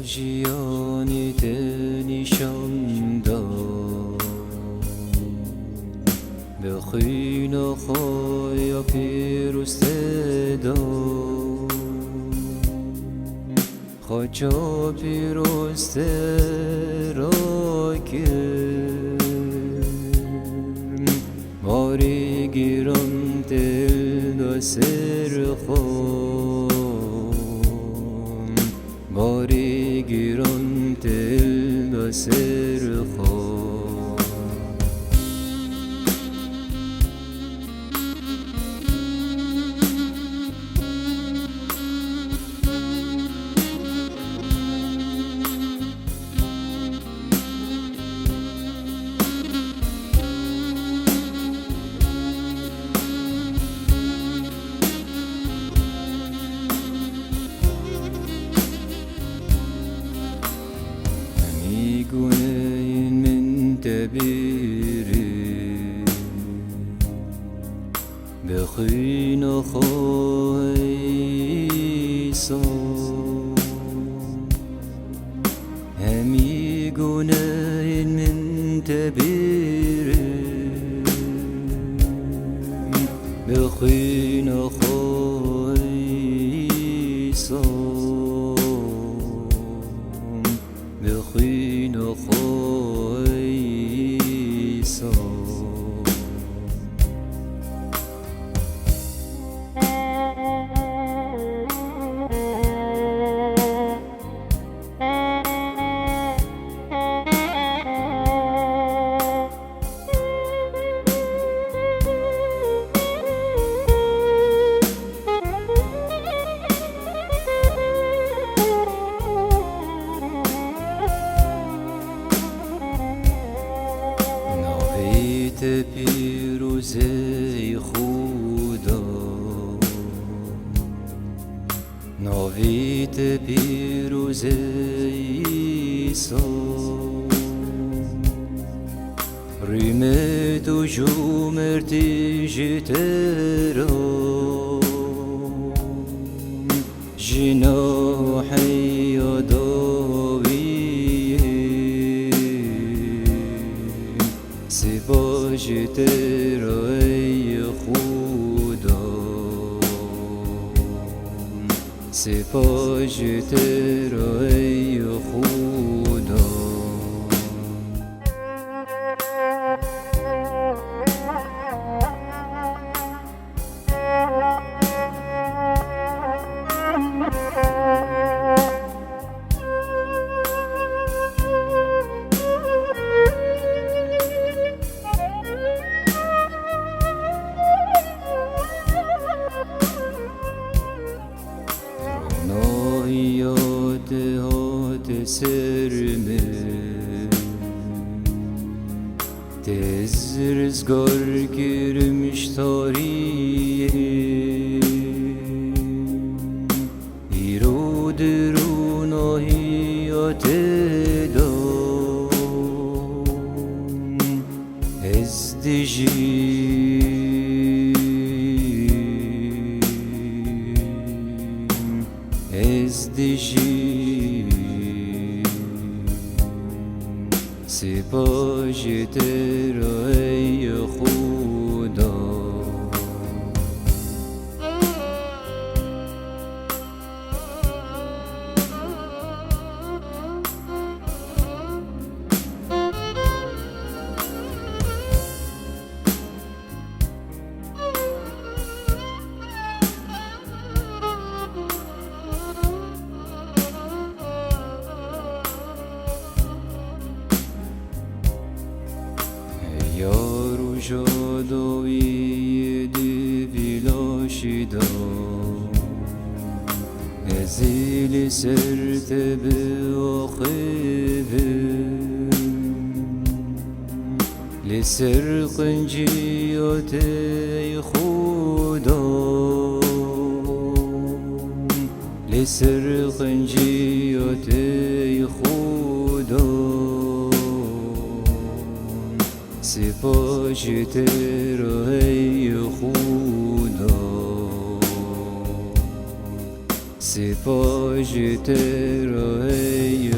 آژیانی ده نشان داد به خین و خوی پیروسته داد خاچا پیروسته را کرد باری گیران دل و سر خود باری گیران دل و سر خود گونه من تبیری بخین و خوی سو همی گونه من تبیری بخین و خوی سو بخین و خوی سو پیروزه خدا ناوید پیروزه عیسی ریم تو جومرتی جترا جناحی داوی سپاس ترای خدا سپاس ترای خدا سرمه تز رزگار گرمش تاریه ایرو درو ناهیات دام از دجیم سپاس ترای خدا یارو جادوی دیویلا شیدا ازیل سرت به آخیبه لسر قنجیات خدا لسر قنجیات خدا سپاس ترای خدا سپاش ترا ای